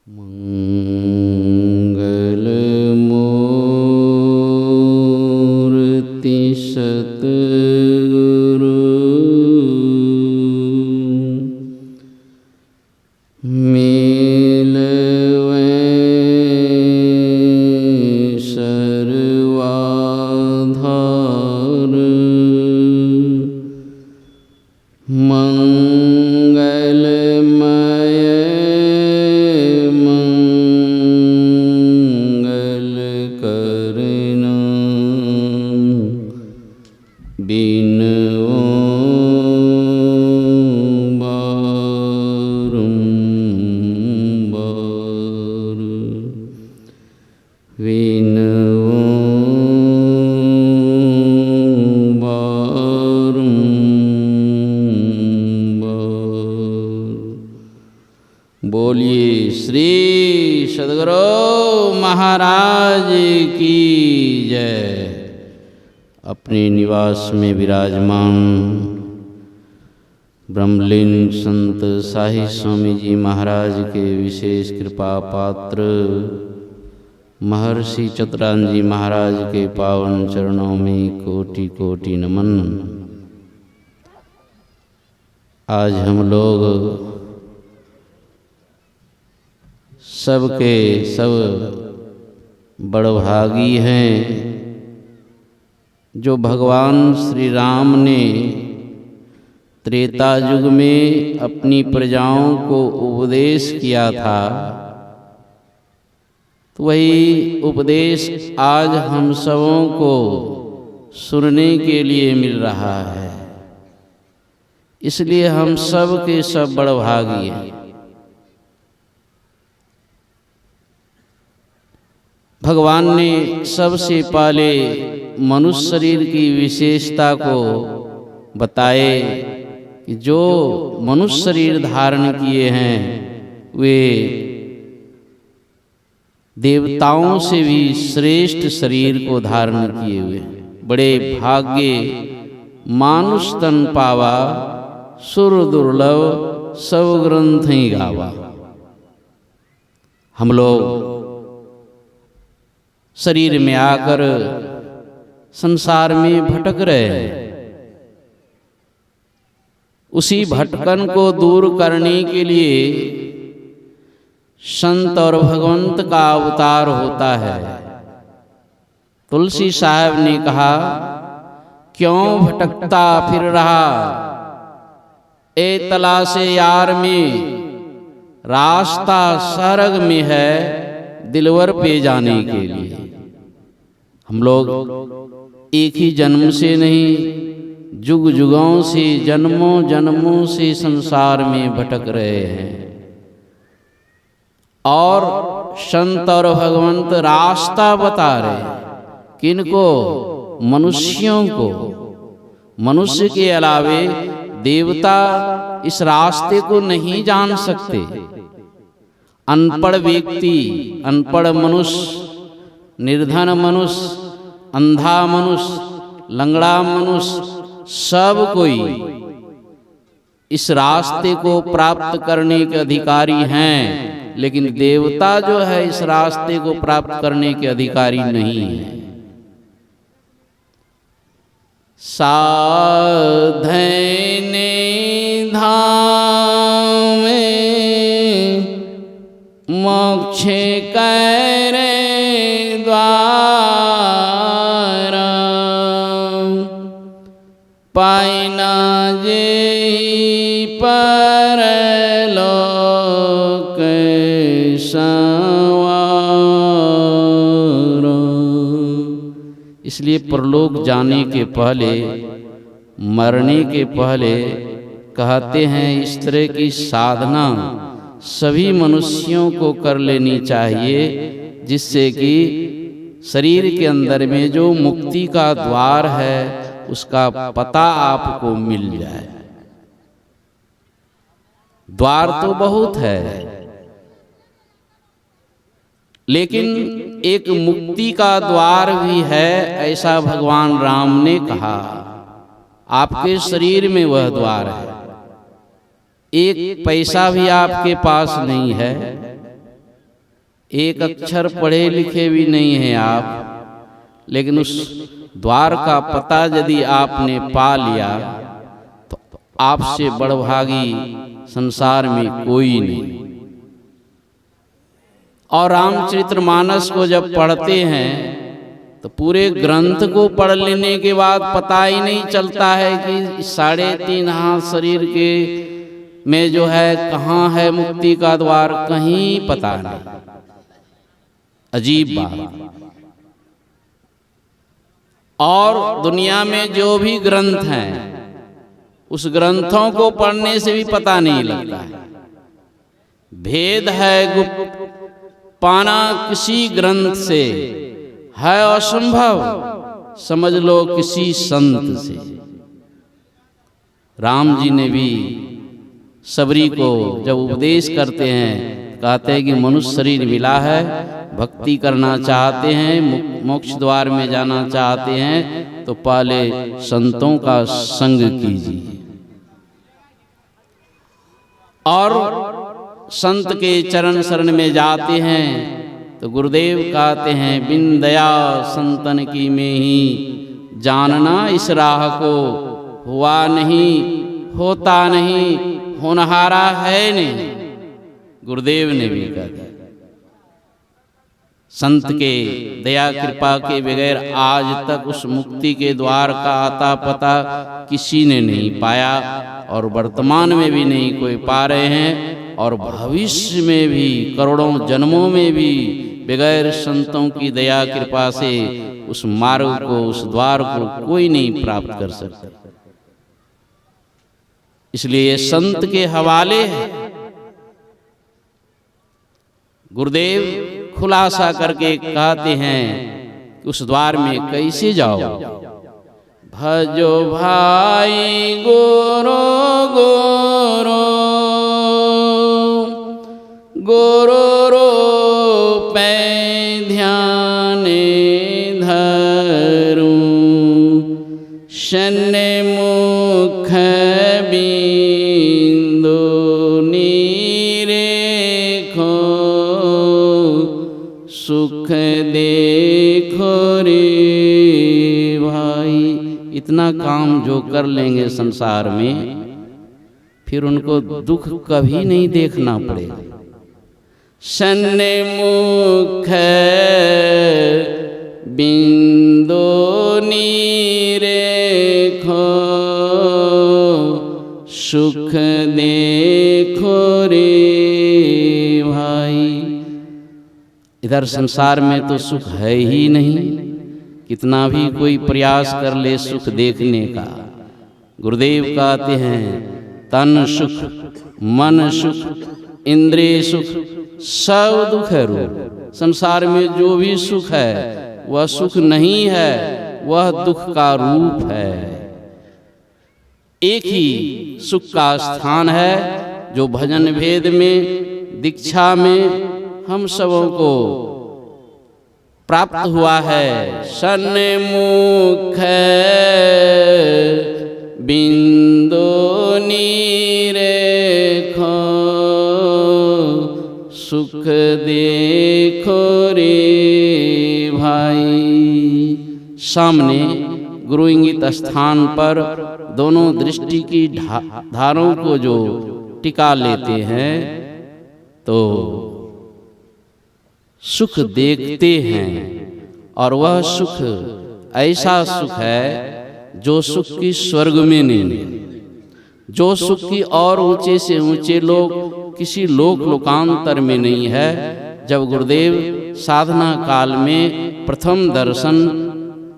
मंगलमूर्ति सतगुरु मिलवे सर्वाधार मंगलमय मंगल करना बिनओ बारंबार विनओ बोलिए श्री सद्गुरु महाराज की जय। अपने निवास में विराजमान ब्रह्मलीन संत साही स्वामी जी महाराज के विशेष कृपा पात्र महर्षि चतुरान जी महाराज के पावन चरणों में कोटि कोटि नमन। आज हम लोग सबके सब बड़भागी हैं जो भगवान श्री राम ने त्रेता युग में अपनी प्रजाओं को उपदेश किया था, तो वही उपदेश आज हम सबों को सुनने के लिए मिल रहा है। इसलिए हम सब के सब बड़भागी हैं। भगवान ने सबसे पहले मनुष्य शरीर की विशेषता को बताए कि जो मनुष्य शरीर धारण किए हैं वे देवताओं से भी श्रेष्ठ शरीर को धारण किए हुए बड़े भाग्य मानुष तन पावा सुर दुर्लभ सब ग्रंथ ही गावा। हम लोग शरीर में आकर संसार में भटक रहे हैं। उसी भटकन को दूर करने के लिए संत और भगवंत का अवतार होता है। तुलसी साहब ने कहा, क्यों भटकता फिर रहा ए तलाशे यार में, रास्ता सरग में है दिलवर पे जाने के लिए। हम लोग एक ही जन्म से नहीं, जुग जुगों से जन्मों जन्मों से संसार में भटक रहे हैं और संत और भगवंत रास्ता बता रहे हैं। किनको? मनुष्यों को। मनुष्य के अलावे देवता इस रास्ते को नहीं जान सकते। अनपढ़ व्यक्ति, अनपढ़ मनुष्य, निर्धन मनुष्य, अंधा मनुष्य, लंगड़ा मनुष्य, सब कोई इस रास्ते को प्राप्त करने के अधिकारी हैं, लेकिन देवता जो है इस रास्ते को प्राप्त करने के अधिकारी नहीं है। साधने धाम मोक्षे करे द्वारा, पाइना जे परलोक संवार। इसलिए परलोक जाने के पहले, मरने के पहले कहते हैं इस तरह की साधना सभी मनुष्यों को कर लेनी चाहिए, जिससे कि शरीर के अंदर में जो मुक्ति का द्वार है उसका पता आपको मिल जाए। द्वार तो बहुत है, लेकिन एक मुक्ति का द्वार भी है, ऐसा भगवान राम ने कहा। आपके शरीर में वह द्वार है। एक पैसा भी आपके पास नहीं है, एक अक्षर पढ़े लिखे भी नहीं हैं आप, लेकिन उस द्वार का पता यदि आपने पा लिया तो आपसे बड़भागी संसार में कोई नहीं। और रामचरितमानस को जब पढ़ते हैं तो पूरे ग्रंथ को पढ़ लेने के बाद पता ही नहीं चलता है कि 3.5 हाथ शरीर के में जो है कहाँ है मुक्ति का द्वार, कहीं पता नहीं। अजीब बात। और दुनिया में जो भी ग्रंथ हैं उस ग्रंथों को पढ़ने से भी पता नहीं लगता है। भेद है गुप्त, पाना किसी ग्रंथ से है असंभव, समझ लो किसी संत से। राम जी ने भी सबरी को जब उपदेश करते हैं कहते हैं कि मनुष्य शरीर मिला है, भक्ति करना चाहते हैं, मोक्ष द्वार में जाना चाहते हैं तो पहले संतों का संग कीजिए। और संत के चरण शरण में जाते हैं तो गुरुदेव कहते हैं बिन दया संतन की में ही जानना इस राह को, हुआ नहीं होता नहीं होनहारा है नहीं। गुरुदेव ने भी कहा संत के दया कृपा के बगैर आज तक उस मुक्ति के द्वार का आता पता किसी ने नहीं पाया, और वर्तमान में भी नहीं कोई पा रहे हैं, और भविष्य में भी करोड़ों जन्मों में भी बगैर संतों की दया कृपा से उस मार्ग को, उस द्वार को कोई नहीं प्राप्त कर सकता। इसलिए ये संत के हवाले है। गुरुदेव खुलासा करके कहते हैं कि उस द्वार में कैसे जाओ। भजो भाई गुरु गुरु गुरु रूपे ध्यान धरूं, सन्मुख बिंदु निरेखो, सुख देखो रे भाई। इतना काम जो कर लेंगे संसार में फिर उनको दुख कभी नहीं देखना पड़ेगा। सन्मुख बिंदु निरेखो, सुख देखो रे भाई। इधर संसार में तो सुख है ही नहीं, कितना भी कोई प्रयास कर ले सुख देखने का। गुरुदेव कहते हैं तन सुख मन सुख इंद्रिय सुख सब दुख है रूप। संसार में जो भी सुख है वह सुख नहीं है, वह दुख का रूप है। एक ही सुख का स्थान है जो भजन भेद में दीक्षा में हम सबों को प्राप्त हुआ है। सन्मुख बिंदु निरेखो, सुख देखो रे भाई। सामने गुरु इंगित स्थान पर दोनों दृष्टि की धारों को जो टिका लेते हैं तो सुख देखते हैं, और वह सुख ऐसा सुख है जो सुख की स्वर्ग में नहीं, जो सुख की और ऊंचे से ऊंचे लोग किसी लोकांतर में नहीं है। जब गुरुदेव साधना काल में प्रथम दर्शन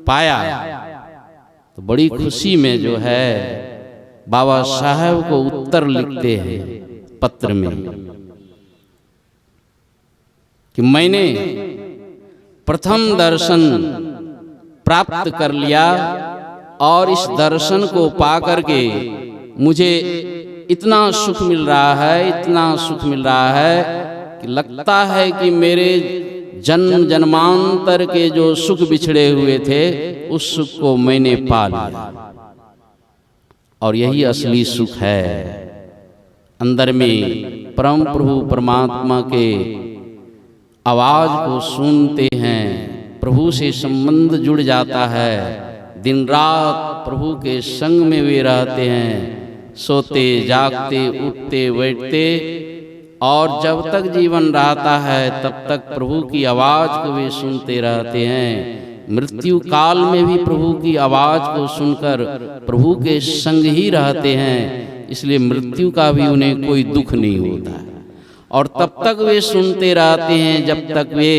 पाया तो बड़ी खुशी में जो है बाबा साहब को उत्तर लिखते हैं पत्र में कि मैंने प्रथम दर्शन प्राप्त कर लिया, और इस दर्शन को पा करके मुझे इतना सुख मिल रहा है, इतना सुख मिल रहा है कि लगता है कि मेरे जन्म जन्मांतर के जो सुख बिछड़े हुए थे उस सुख को मैंने पा लिया। और यही असली सुख है। अंदर में परम प्रभु परमात्मा के आवाज को सुनते हैं, प्रभु से संबंध जुड़ जाता है, दिन रात प्रभु के संग में वे रहते हैं, सोते जागते उठते बैठते, और जब तक जीवन रहता है तब तक प्रभु की आवाज को वे सुनते रहते हैं। मृत्यु काल में भी प्रभु की आवाज को सुनकर प्रभु के संग ही रहते हैं, इसलिए मृत्यु का भी उन्हें कोई दुख नहीं होता है। और तब तक वे सुनते रहते हैं जब तक वे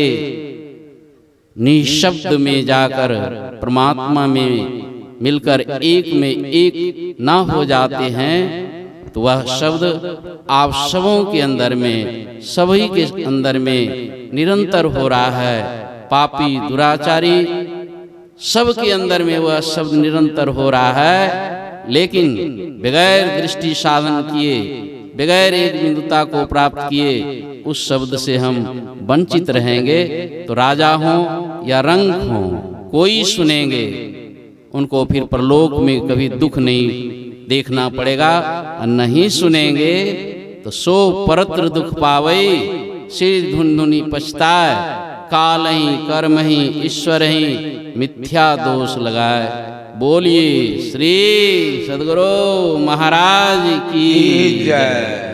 निशब्द में जाकर परमात्मा में मिलकर एक में एक ना हो जाते हैं, तो वह शब्द आप सबों के अंदर में, सभी के अंदर में निरंतर हो रहा है। पापी दुराचारी सब के अंदर में वह शब्द निरंतर हो रहा है, लेकिन बगैर दृष्टि साधन किए, बगैर एक बिंदुता को प्राप्त किए उस शब्द से हम वंचित रहेंगे। तो राजा हों या रंग हों, कोई सुनेंगे, उनको फिर परलोक में कभी दुख नहीं देखना पड़ेगा, और नहीं सुनेंगे तो सो परत्र दुख पावई, सिर धुन धुनी पछताए, काल ही कर्म ही ईश्वर ही मिथ्या दोष लगाए। बोलिए श्री सद्गुरु महाराज की जय।